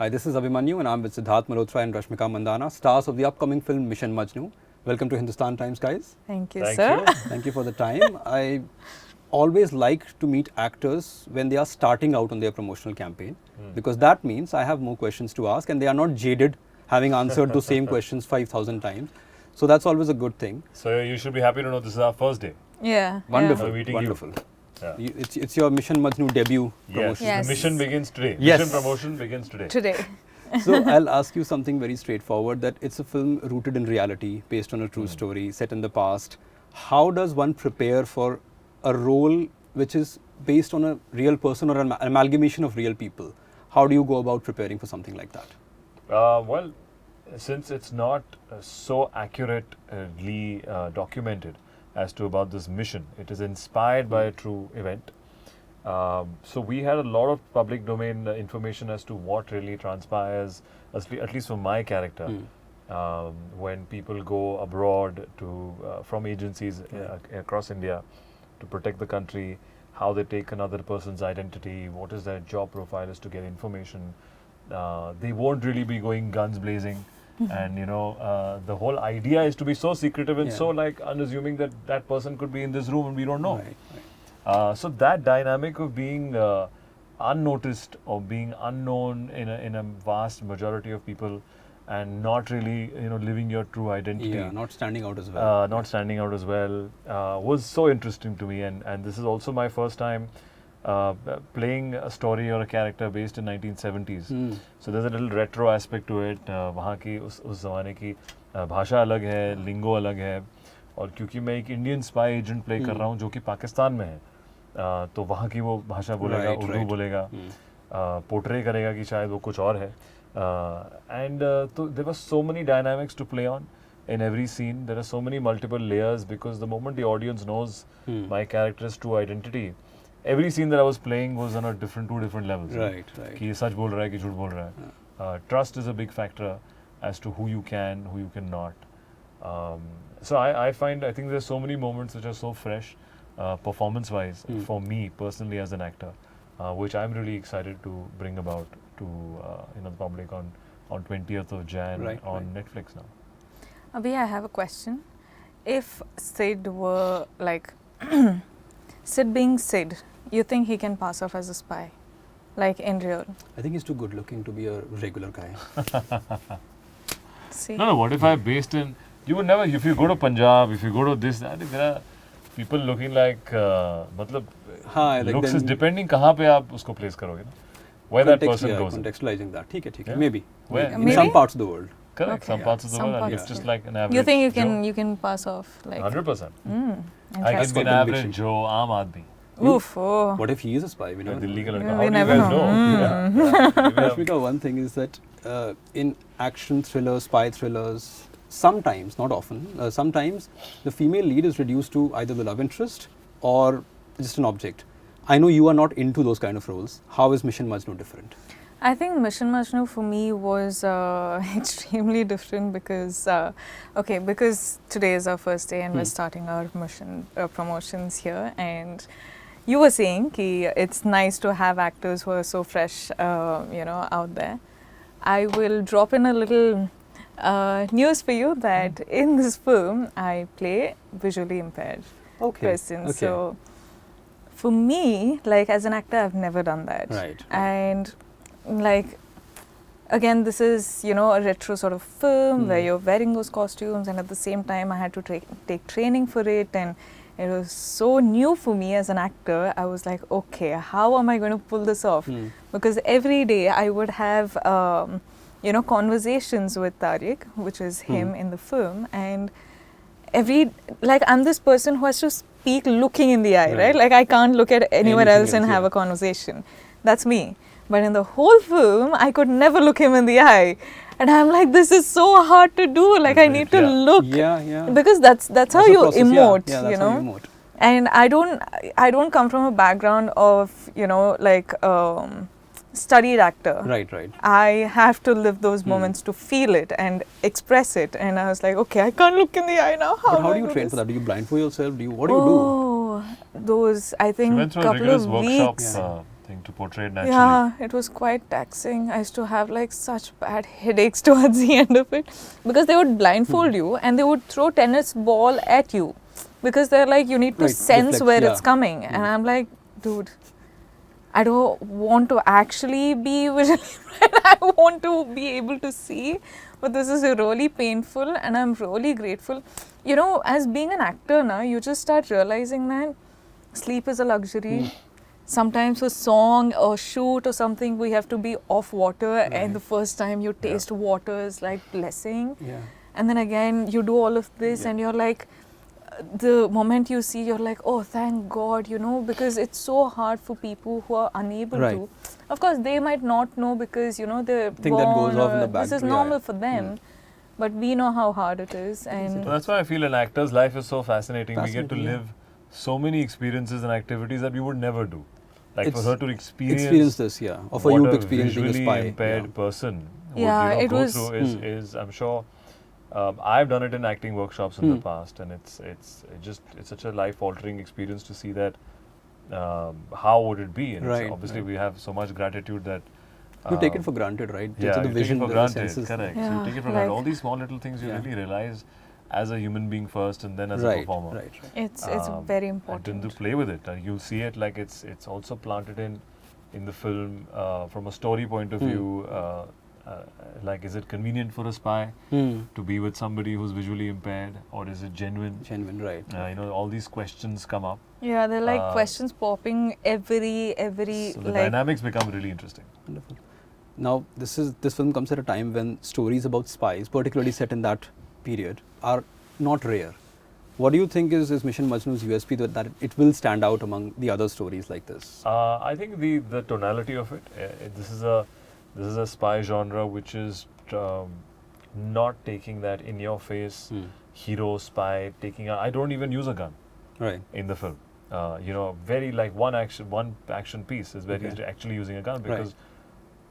Hi, this is Abhimanyu and I'm with Sidharth, Malhotra and Rashmika Mandanna, stars of the upcoming film Mission Majnu. Welcome to Hindustan Times, guys. Thank you, Thank sir. you. Thank you for the time. I always like to meet actors when they are starting out on their promotional campaign because that means I have more questions to ask and they are not jaded having answered those same questions 5,000 times. So that's always a good thing. So you should be happy to know this is our first day. Yeah. Wonderful, I'm meeting you. wonderful. Yeah. It's your Mission Majnu debut Yes. promotion. Yes. The mission begins today. Yes. Mission promotion begins today. Yeah. Today. So I'll ask you something very straightforward, that it's a film rooted in reality, based on a true story, set in the past. How does one prepare for a role which is based on a real person or an amalgamation of real people? How do you go about preparing for something like that? Well, since it's not so accurately documented as to about this mission, it is inspired by a true event. So we had a lot of public domain information as to what really transpires, at least for my character, when people go abroad to from agencies across India to protect the country, how they take another person's identity, what is their job profile is to get information. They won't really be going guns blazing. And the whole idea is to be so secretive and so like unassuming that that person could be in this room and we don't know. Right, right. So that dynamic of being unnoticed or being unknown in a vast majority of people and not really living your true identity, Yeah, not standing out as well. was so interesting to me. And this is also my first time playing a story or a character based in 1970s. So there's a little retro aspect to it. वहाँ की उस ज़माने की भाषा अलग है, लिंगो अलग है, और क्योंकि मैं एक इंडियन स्पाई एजेंट प्ले कर रहा हूँ जो कि पाकिस्तान में है, तो वहाँ की वो भाषा बोलेगा, उर्दू बोलेगा, पोर्ट्रे करेगा कि शायद वो कुछ और है, and so there were so many dynamics to play on in every scene. There are so many multiple layers because the moment the audience knows my character's true identity, every scene that I was playing was on a two different levels. Right, right. कि ये सच बोल रहा है कि झूठ बोल रहा है. Trust is a big factor as to who you can, who you cannot. So I think there's so many moments which are so fresh, performance-wise, for me personally as an actor, which I'm really excited to bring about to the public on 20th of Jan on Netflix now. Abhi, I have a question. If Sid were like Sid being Sid, you think he can pass off as a spy, like in real? I think he's too good looking to be a regular guy. See? No, what if I based in... You would never... If you go to Punjab, if you go to this, I think there are people looking like... मतलब... हाँ, like looks then- is depending कहाँ पे आप उसको place करोगे ना? Where that person goes. Contextualizing that. ठीक है, Yeah. maybe. Where? In Maybe? some parts of the world. Correct. Okay. Some parts of the Some world, and parts, it's just yeah. like an average You think you Joe. can pass off like? 100%. I can Interesting. be an got average conviction. Joe, aam aadmi. Oof. Oh. What if he is a spy? We never Dilli ka know. ladka. Yeah, How we do you never guys know. know? Yeah. Rashmika, one thing is that in action thrillers, spy thrillers, sometimes, not often, sometimes the female lead is reduced to either the love interest or just an object. I know you are not into those kind of roles. How is Mission Majnu different? I think Mission Majnu for me was extremely different because, because today is our first day and we're starting our mission promotions here, and you were saying ki it's nice to have actors who are so fresh, out there. I will drop in a little news for you that in this film I play visually impaired person. Okay. So for me, like as an actor, I've never done that. Right. And like again, this is a retro sort of film where you're wearing those costumes, and at the same time I had to take training for it, and it was so new for me as an actor. I was like, okay, how am I going to pull this off? Because every day I would have conversations with Tariq, which is him in the film, and I'm this person who has to speak looking in the eye, right? Like I can't look at anyone else and have a conversation. That's me. But in the whole film, I could never look him in the eye. And I'm like, this is so hard to do. Like I need to look. Yeah. Because that's how you process, emote, yeah, that's how you emote. And I don't come from a background of, studied actor. Right. I have to live those moments to feel it and express it. And I was like, okay, I can't look in the eye now. But how do you train for that? Do you blindfold yourself? What do you do? Those, I think, She went through a couple rigorous of workshop weeks. thing to portray it naturally. Yeah, it was quite taxing. I used to have like such bad headaches towards the end of it because they would blindfold you and they would throw tennis ball at you because they're like, you need to Right, sense deflect, where yeah. it's coming. And I'm like, dude, I don't want to actually be visually impaired. I want to be able to see, but this is really painful and I'm really grateful. You know, as being an actor now, you just start realizing that sleep is a luxury. Sometimes a song or shoot or something, we have to be off water and the first time you taste water is like blessing. Yeah. And then again, you do all of this and you're like, the moment you see, you're like, oh, thank God, you know, because it's so hard for people who are unable Right. to. Of course, they might not know because, you know, they're Think that goes born off in or the back. this is Yeah, normal yeah. for them. But we know how hard it is. And So that's why I feel an actor's life is so fascinating. We get to Fascinating, yeah. live so many experiences and activities that we would never do. Like for It's her to Experience this, yeah. Or for what you to a experience being a visually spy. impaired Yeah. person would Yeah, it go was- through is I'm sure I've done it in acting workshops in the past, and it's such a life altering experience to see that. How would it be? And it's Right, obviously, right. we have so much gratitude that You take it for granted, right? yeah, So the you vision, take it for the granted. senses. Correct. So you Yeah, take it for granted. like- All these small little things you Yeah. really realize as a human being first, and then as a Right, performer. right, right. it's very And important. to play with it, you'll see it like it's also planted in the film from a story point of view. Like, is it convenient for a spy to be with somebody who's visually impaired, or is it genuine? Genuine, right. You know, all these questions come up. Yeah, they're like questions popping every So the like dynamics become really interesting. Wonderful. Now, this film comes at a time when stories about spies, particularly set in that period, are not rare. What do you think is Mission Majnu's USP that it will stand out among the other stories like this? I think the tonality of it. This is a spy genre which is not taking that in your face hero spy taking. I don't even use a gun Right. in the film. You know, very like one action piece is where he's actually using a gun, because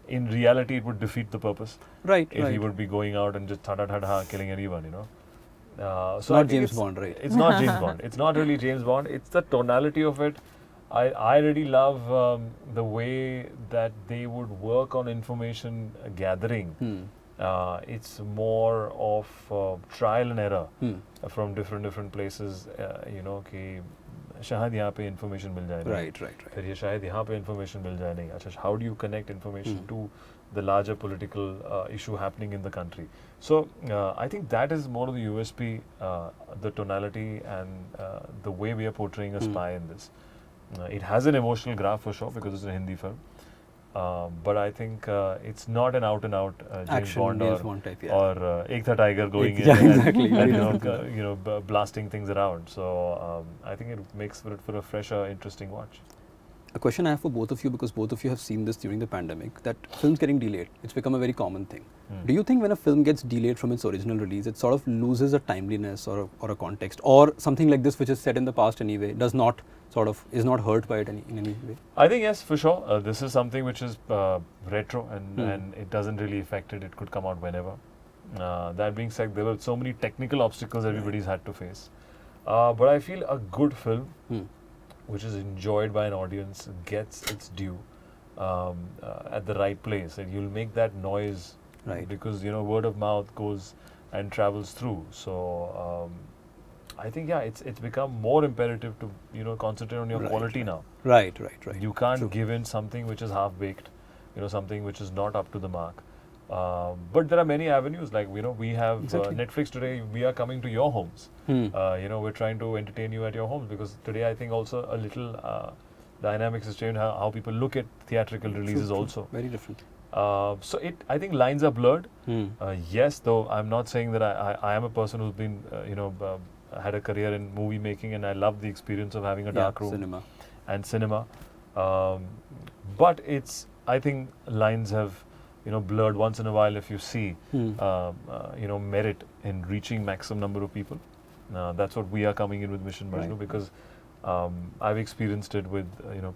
in reality it would defeat the purpose Right. if right. he would be going out and just killing anyone. You know. So Not I think James it's- Bond, right? It's not James Bond. It's not really James Bond. It's the tonality of it. I really love the way that they would work on information gathering. It's more of trial and error from different places. You know कि शायद यहाँ पे information मिल जाए नहीं. Right, right, right. फिर ये शायद यहाँ पे information मिल जाए नहीं. अच्छा, how do you connect information to the larger political issue happening in the country? So I think that is more of the USP, the tonality and the way we are portraying a spy in this. It has an emotional graph for sure because it's a Hindi film, but I think it's not an out-and-out James Action, Bond James or Bond type, yeah. or Ek Tha Tiger going in Yeah, and, exactly. and Very you know, different. blasting things around. So I think it makes for a fresher, interesting watch. A question I have for both of you, because both of you have seen this during the pandemic, that films getting delayed, it's become a very common thing. Do you think when a film gets delayed from its original release, it sort of loses a timeliness or a context, or something like this which is set in the past anyway, is not hurt by it in any way? I think yes, for sure. This is something which is retro and it doesn't really affect it. It could come out whenever. That being said, there were so many technical obstacles everybody's had to face. But I feel a good film, which is enjoyed by an audience, gets its due at the right place, and you'll make that noise, Right. because you know word of mouth goes and travels through. So I think it's become more imperative to concentrate on your Right, quality right. now. Right. You can't True. give in something which is half baked, something which is not up to the mark. But there are many avenues. Like we have Exactly. Netflix today. We are coming to your homes. We're trying to entertain you at your homes, because today I think also a little dynamics has changed how people look at theatrical releases True. also. Very different. So I think lines are blurred. Yes, though I'm not saying that I am a person who's been had a career in movie making, and I love the experience of having a dark room Cinema. But I think lines have blurred once in a while. If you see merit in reaching maximum number of people, that's what we are coming in with Mission Majnu, Right. because I've experienced it with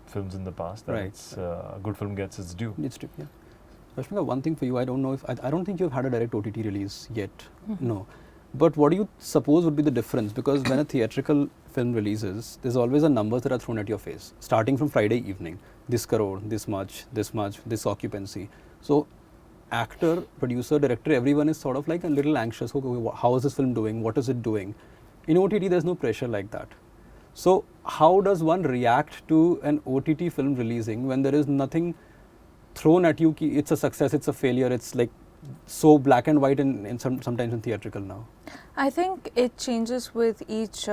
films in the past, that Right. it's a good film gets its due. It's true, yeah. Rashmika, one thing for you, I don't think you've had a direct OTT release yet. No. But what do you suppose would be the difference? Because when a theatrical film releases, there's always a numbers that are thrown at your face, starting from Friday evening. This crore, this much, this occupancy. So actor, producer, director, everyone is sort of like a little anxious. Okay, how is this film doing? What is it doing? In OTT, there's no pressure like that. So how does one react to an OTT film releasing when there is nothing thrown at you? Ki it's a success, it's a failure. It's like so black and white sometimes in theatrical now. I think it changes with each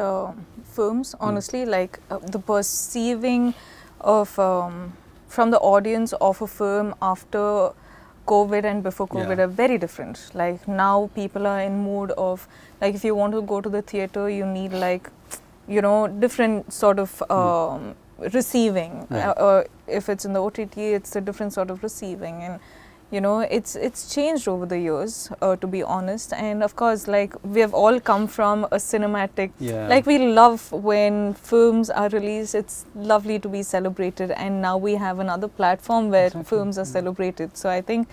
films, honestly, like the perceiving of from the audience of a film after COVID and before COVID are very different. Like now people are in mood of, like if you want to go to the theater, you need like, you know, different sort of receiving. If it's in the OTT, it's a different sort of receiving. And you know, it's changed over the years, to be honest. And of course, like we have all come from a cinematic, like we love when films are released. It's lovely to be celebrated, and now we have another platform where films are celebrated. So I think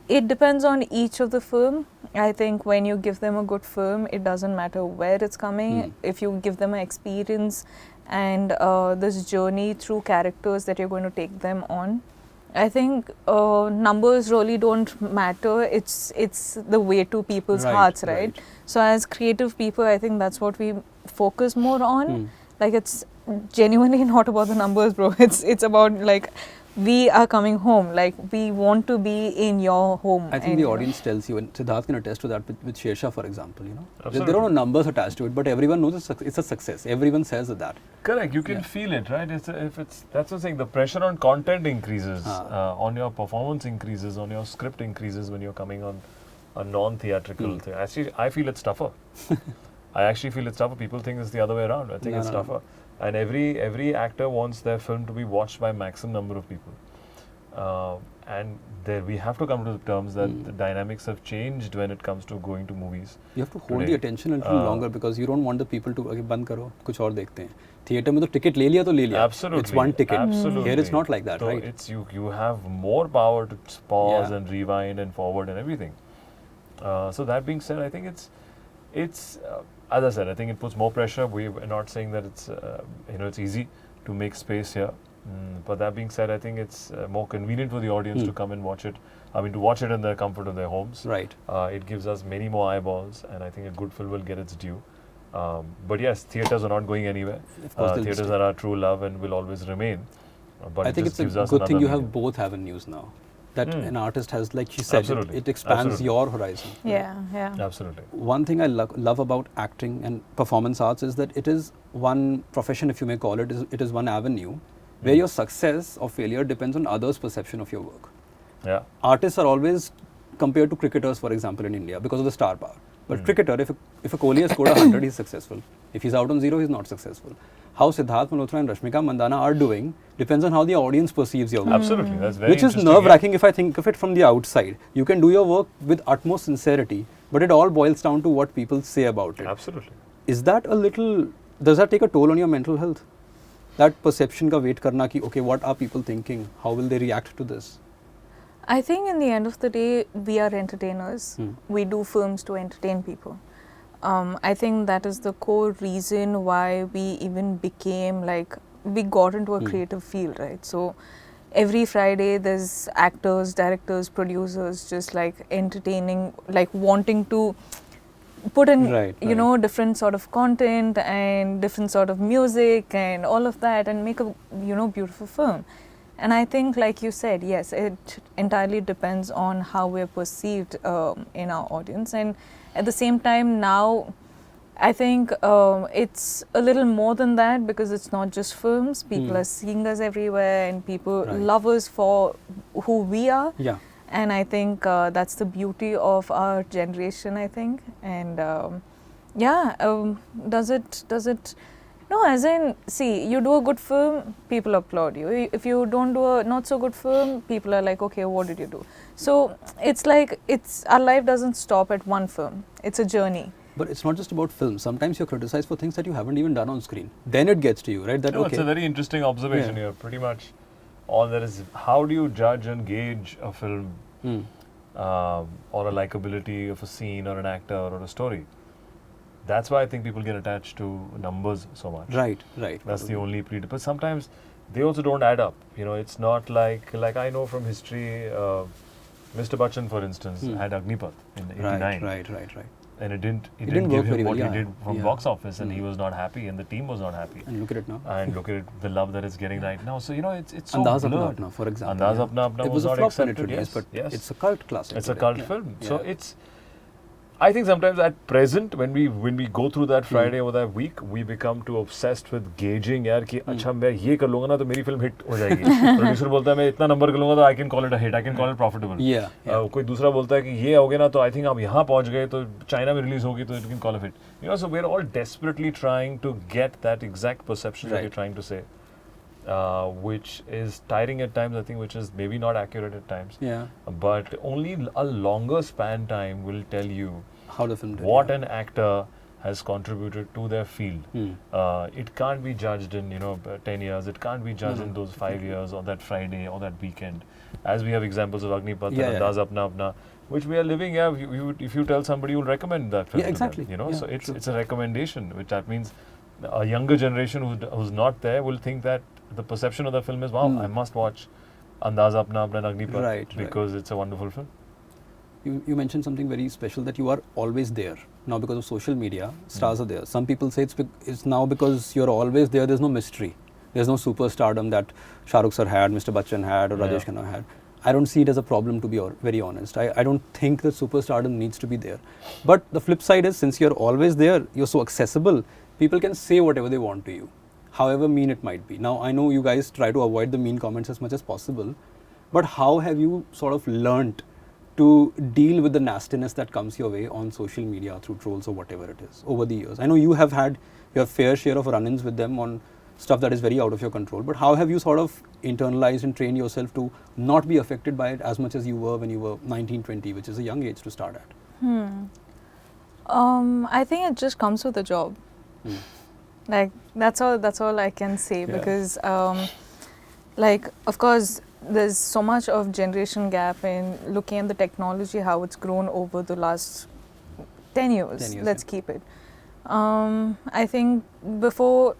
it depends on each of the film. I think when you give them a good film, it doesn't matter where it's coming. If you give them an experience and this journey through characters that you're going to take them on, I think numbers really don't matter. It's the way to people's hearts, right? So as creative people, I think that's what we focus more on. Like it's genuinely not about the numbers, bro. It's about like we are coming home. Like we want to be in your home. I think the audience tells you, and Sidharth can attest to that with Shersha, for example. You know, Absolutely. there are no numbers attached to it, but everyone knows it's a success. Everyone says that. Correct. You can feel it, right? That's what I'm saying. The pressure on content increases, on your performance increases, on your script increases when you're coming on a non-theatrical thing. Actually, I feel it's tougher. I actually feel it's tougher. People think it's the other way around. I think it's tougher. And every actor wants their film to be watched by maximum number of people. And there we have to come to the terms that the dynamics have changed when it comes to going to movies. You have to hold the attention a little longer because you don't want the people to बंद करो कुछ और देखते हैं. Theater में तो ticket ले लिया तो ले लिया. Absolutely. It's one ticket. Absolutely. Here it's not like that, so right? It's you have more power to pause and rewind and forward and everything. So that being said, I think it's as I said, I think it puts more pressure. We're not saying that it's it's easy to make space here. But that being said, I think it's more convenient for the audience to come and watch it. I mean, to watch it in the comfort of their homes. Right. It gives us many more eyeballs, and I think a good film will get its due. But yes, theatres are not going anywhere. Of course, theatres are our true love and will always remain. But I think it's a good thing you have both avenues now. That an artist has, like she said, it expands your horizon. Yeah. Absolutely. One thing I love about acting and performance arts is that it is one profession, if you may call it. It is one avenue where your success or failure depends on others' perception of your work. Yeah. Artists are always compared to cricketers, for example, in India because of the star power. But cricketer, if a Kohli has scored 100, he's successful. If he's out on 0, he's not successful. How Sidharth, Malhotra and Rashmika, Mandanna are doing depends on how the audience perceives your work. Absolutely, that's very Which is nerve-wracking if I think of it from the outside. You can do your work with utmost sincerity, but it all boils down to what people say about it. Absolutely. Is that does that take a toll on your mental health? That perception ka wait karna ki, okay, what are people thinking? How will they react to this? I think in the end of the day, we are entertainers. We do films to entertain people. I think that is the core reason why we even became we got into a creative field, right? So every Friday there's actors, directors, producers just entertaining, wanting to put in, different sort of content and different sort of music and all of that and make a, beautiful film. And I think, like you said, yes, it entirely depends on how we're perceived in our audience. And at the same time, now, I think it's a little more than that because it's not just films. People are seeing us everywhere and people love us for who we are. Yeah. And I think that's the beauty of our generation, I think. And does it... No, as in, see, you do a good film, people applaud you. If you don't do a not so good film, people are like, okay, what did you do? So it's our life doesn't stop at one film. It's a journey. But it's not just about films. Sometimes you're criticized for things that you haven't even done on screen. Then it gets to you, right? It's a very interesting observation here. Pretty much all there is, how do you judge and gauge a film or a likability of a scene or an actor or a story? That's why I think people get attached to numbers so much. Right. That's the only but sometimes they also don't add up. You know, it's not like I know from history, Mr. Bachchan, for instance, had Agnipath in '89. Right. And it didn't work give very him well, what he did from box office, and Hmm. he was not happy, and the team was not happy. And look at it now. And look at the love that it's getting right now. So, you know, it's so Andaz blurred. Apna Apna, for example. Andaz Apna Apna It was was a not flop when accepted, it released, but yes. it's a cult classic. It's a today. cult Yeah. film. Yeah. So it's, I think sometimes at present, when we go through that Friday or that week, we become too obsessed with gauging यार कि अच्छा मैं ये कर लूँगा ना तो मेरी फिल्म हिट हो जाएगी. Producer बोलता है मैं इतना नंबर कर लूँगा तो I can call it a hit, I can call it profitable. Yeah. कोई दूसरा बोलता है कि ये होगे ना तो I think आप यहाँ पहुँच गए तो चाइना में रिलीज होगी तो it can call a hit. You know, so we're all desperately trying to get that exact perception that you're trying to say. Which is tiring at times, I think, which is maybe not accurate at times. Yeah. But only a longer span time will tell you How the film did. what an actor has contributed to their field. Hmm. It can't be judged in 10 years. It can't be judged in those 5 years or that Friday or that weekend. As we have examples of Agnipath and Andaz Apna Apna, which we are living. Yeah, if you tell somebody, you'll recommend that film. Yeah, exactly. To them, you know, Yeah, so true. it's a recommendation, which that means a younger generation who's not there will think that the perception of the film is, wow, I must watch Andaz Apna Apna and Agnipath because it's a wonderful film. You mentioned something very special, that you are always there. Now because of social media, stars are there. Some people say it's now because you're always there, there's no mystery. There's no superstardom that Shah Rukh sir had, Mr. Bachchan had, or Rajesh Khanna had. I don't see it as a problem, to be very honest. I don't think that superstardom needs to be there. But the flip side is, since you're always there, you're so accessible, people can say whatever they want to you, however mean it might be. Now, I know you guys try to avoid the mean comments as much as possible, but how have you sort of learnt to deal with the nastiness that comes your way on social media through trolls or whatever it is over the years? I know you have had your fair share of run-ins with them on stuff that is very out of your control, but how have you sort of internalized and trained yourself to not be affected by it as much as you were when you were 19, 20, which is a young age to start at? I think it just comes with the job. Like that's all I can say, because like, of course, there's so much of generation gap in looking at the technology, how it's grown over the last 10 years. Let's keep it. I think before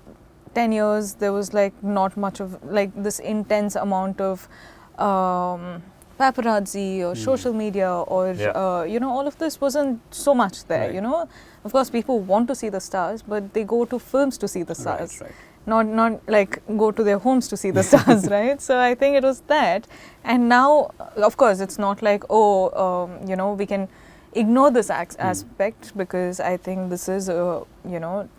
10 years, there was like not much of like this intense amount of paparazzi or social media or all of this wasn't so much there. You know, of course, people want to see the stars, but they go to films to see the stars. Not like go to their homes to see the stars, right? So I think it was that. And now, of course, it's not like, we can ignore this aspect, because I think this is,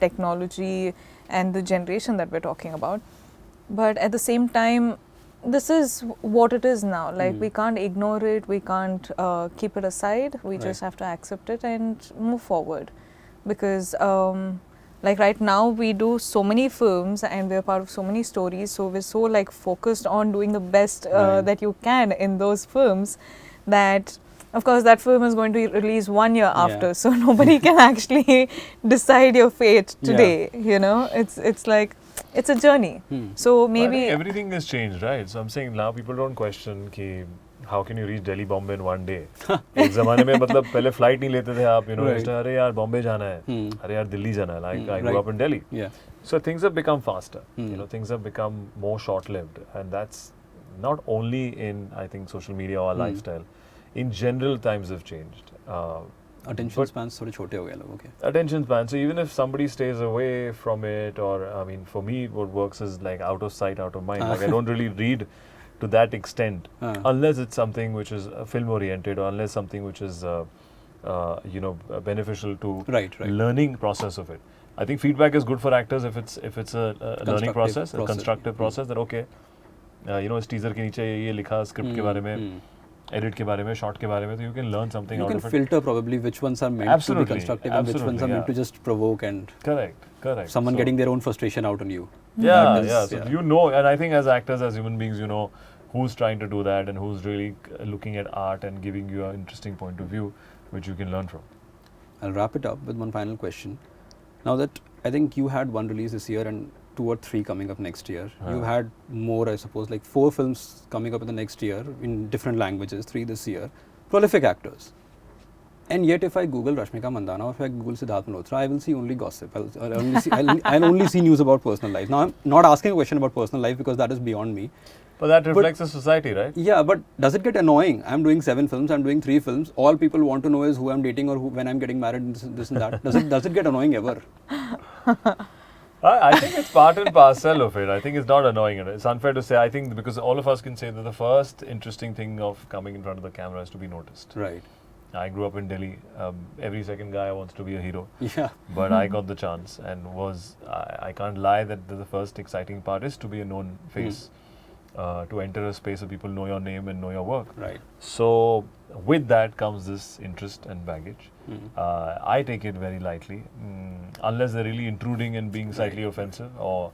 technology and the generation that we're talking about. But at the same time, this is what it is now. Like, we can't ignore it. We can't keep it aside. We just have to accept it and move forward. Because like right now, we do so many films and we're part of so many stories. So we're so like focused on doing the best that you can in those films, that of course that film is going to release 1 year after. So nobody can actually decide your fate today. You know, it's like, it's a journey. So maybe everything has changed, right? So I'm saying now people don't question ki how can you reach Delhi, Bombay in 1 day? एक ज़माने में मतलब पहले flight नहीं लेते थे आप, अरे यार बॉम्बे जाना है, अरे यार दिल्ली जाना है, like I grew up in Delhi. So things have become faster, things have become more short-lived, and that's not only in, I think, social media or lifestyle. In general, times have changed. Attention spans थोड़े छोटे हो गए लोगों के. Attention span. So even if somebody stays away from it, or I mean, for me, what works is like out of sight, out of mind. Like I don't really read to that extent, unless it's something which is film oriented, or unless something which is beneficial to learning process of it. I think feedback is good for actors if it's a learning process, a constructive process. That okay, इस teaser के नीचे ये लिखा script के बारे में, edit के बारे में, shot के बारे में, so you can learn something out of it. You can filter probably which ones are meant to be constructive and which ones are meant to just provoke and correct. Someone getting their own frustration out on you. So you know, and I think as actors, as human beings, you know who's trying to do that and who's really looking at art and giving you an interesting point of view, which you can learn from. I'll wrap it up with one final question. Now that I think you had one release this year and 2 or 3 coming up next year. You've had more, I suppose, like 4 films coming up in the next year in different languages, 3 this year. Prolific actors. And yet, if I Google Rashmika Mandanna or if I Google Sidharth Malhotra, I will see only gossip. I'll only see news about personal life. Now, I'm not asking a question about personal life because that is beyond me. But that reflects the society, right? Yeah, but does it get annoying? I'm doing 7 films, I'm doing 3 films. All people want to know is who I'm dating or when I'm getting married and this and that. Does it get annoying ever? I think it's part and parcel of it. I think it's not annoying. It's unfair to say. I think because all of us can say that the first interesting thing of coming in front of the camera is to be noticed. Right. I grew up in Delhi. Every second guy wants to be a hero. Yeah. But I got the chance and I can't lie that the first exciting part is to be a known face. To enter a space where people know your name and know your work. Right. So with that comes this interest and baggage. I take it very lightly, unless they're really intruding and being slightly offensive, or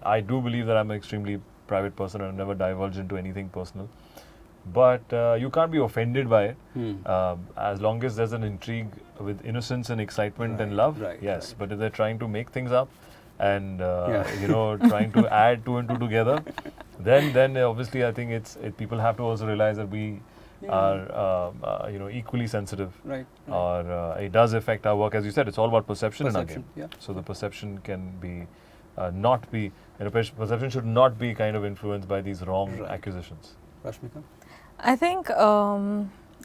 I do believe that I'm an extremely private person and I never divulge into anything personal. But you can't be offended by it as long as there's an intrigue with innocence and excitement and love. Yes, but if they're trying to make things up and trying to add 2 and 2 together, then obviously I think people have to also realize that we are equally sensitive. Right. Or it does affect our work. As you said, it's all about perception in our game. Yeah. So the perception can be perception should not be kind of influenced by these wrong accusations. Rashmika? I think,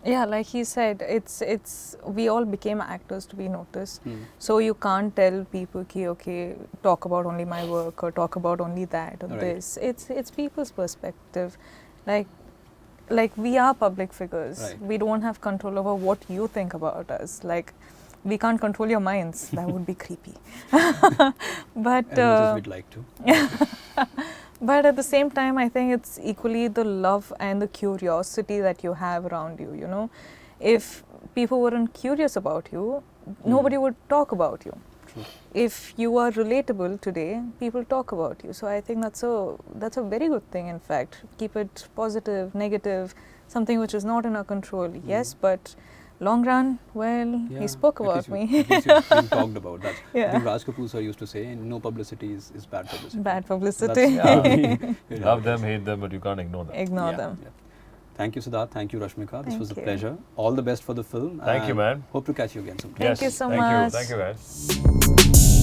like he said, it's we all became actors to be noticed. So you can't tell people, okay, talk about only my work or talk about only that or this. It's people's perspective. Like we are public figures. Right. We don't have control over what you think about us. Like, we can't control your minds. That would be creepy. But as much as we'd like to. But at the same time, I think it's equally the love and the curiosity that you have around you, you know. If people weren't curious about you, nobody would talk about you. True. If you are relatable today, people talk about you. So I think that's a very good thing, in fact. Keep it positive, negative, something which is not in our control. Yes, but long run, well, he spoke about me. At least you've been talked about that. Yeah. I think Raj Kapoor sir used to say, no publicity is bad publicity. Bad publicity. Love them, hate them, but you can't ignore them. Ignore them. Yeah. Thank you, Sidharth. Thank you, Rashmika. This was a Thank you. pleasure. All the best for the film. Thank you, man. Hope to catch you again sometime. Thank you so thank much. Thank you, guys.